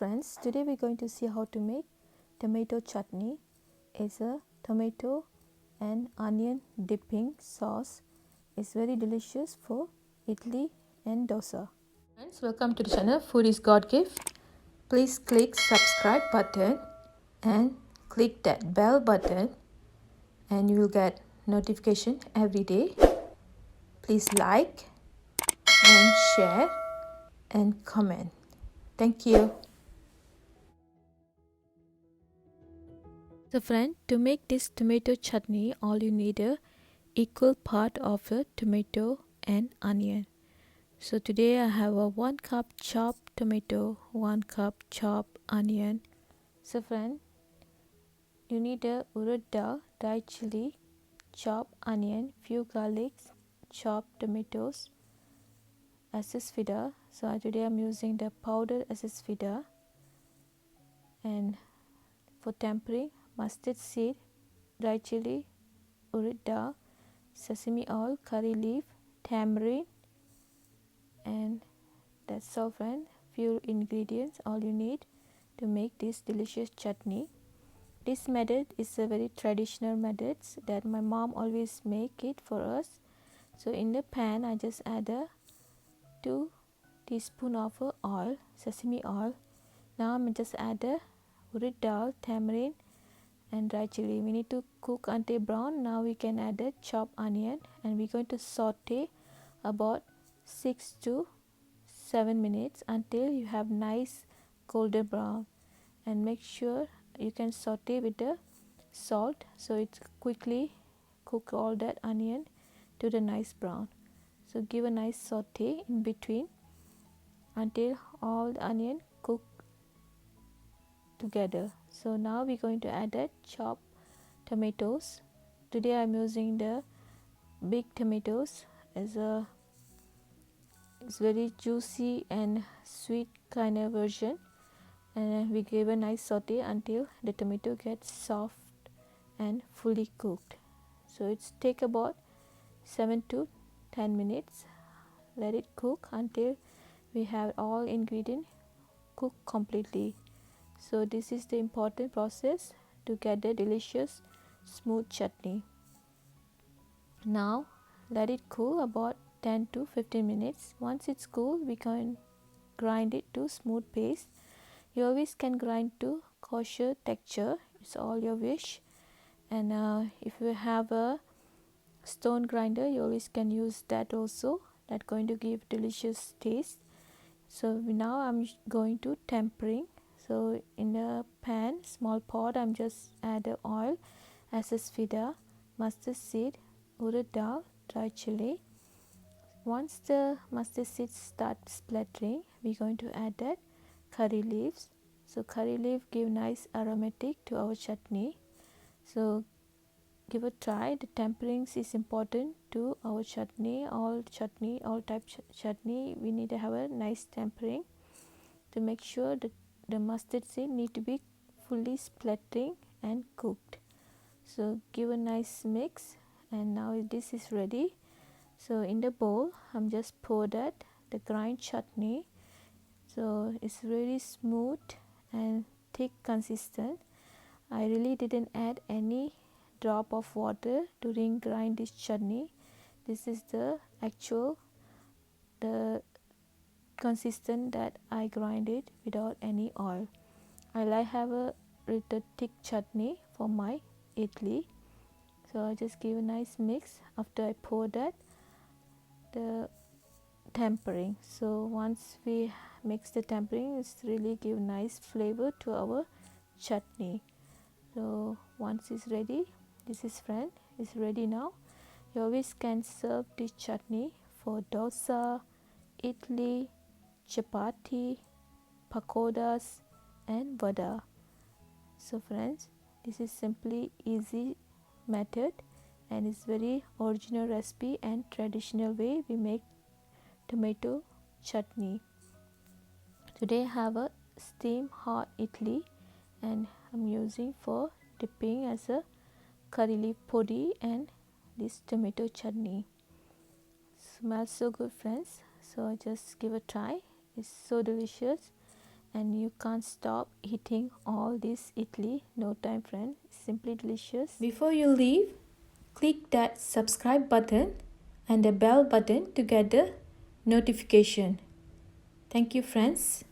Friends, today we're going to see how to make tomato chutney. It's a tomato and onion dipping sauce. It's very delicious for idli and dosa. Friends, welcome to the channel Food is God Gift. Please click subscribe button and click that bell button and you will get notification every day. Please like and share and comment. Thank you. So friend, to make this tomato chutney, all you need a equal part of a tomato and onion. So today I have a 1 cup chopped tomato, 1 cup chopped onion. So friend, you need a Urid Dal, dried chili, chopped onion, few garlics, chopped tomatoes, Asafetida. So today I'm using the powdered Asafetida. And for tempering, mustard seed, dried chili, Urid Dal, sesame oil, curry leaf, tamarind, and that's all friend. Few ingredients all you need to make this delicious chutney. This method is a very traditional method that my mom always make it for us. So in the pan I just add a 2 teaspoon of oil, sesame oil. Now I'm just add a Urid Dal, tamarind and dry chili. We need to cook until brown. Now we can add a chopped onion and we're going to saute about 6 to 7 minutes until you have nice golden brown, and make sure you can saute with the salt so it quickly cook all that onion to the nice brown. So give a nice saute in between until all the onion cook together. So now we're going to add that chopped tomatoes. Today I'm using the big tomatoes as a it's very juicy and sweet kind of version, and we give a nice saute until the tomato gets soft and fully cooked. So it's take about 7 to 10 minutes. Let it cook until we have all ingredients cooked completely. So this is the important process to get the delicious smooth chutney. Now let it cool about 10 to 15 minutes. Once it's cool, we can grind it to smooth paste. You always can grind to coarser texture, it's all your wish. And if you have a stone grinder, you always can use that also. That's going to give delicious taste. So now I'm going to tempering. So in a pan, small pot, I'm just add the oil, Asafetida, mustard seed, Urid Dal, dry chili. Once the mustard seeds start splattering, we're going to add that curry leaves. So curry leaf give nice aromatic to our chutney. So give a try. The temperings is important to our chutney. All type chutney, we need to have a nice tempering to make sure that the mustard seed need to be fully splattering and cooked. So give a nice mix, and now this is ready. So in the bowl I'm just pour that the grind chutney. So it's really smooth and thick consistent. I really didn't add any drop of water during grind this chutney. This is the actual the consistent that I grind it without any oil. I like have a little thick chutney for my idli. So I just give a nice mix after I pour that the tempering. So once we mix the tempering, it's really give nice flavor to our chutney. So once it's ready, this is friend, it's ready now. You always can serve this chutney for dosa, idli, chapati, pakodas and vada. So friends, this is simply easy method and it's very original recipe and traditional way we make tomato chutney. Today I have a steam hot idli and I'm using for dipping as a curry leaf podi and this tomato chutney. Smells so good friends, so I just give a try. It's so delicious and you can't stop eating all this idli. No time, friend. Simply delicious. Before you leave, click that subscribe button and the bell button to get the notification. Thank you, friends.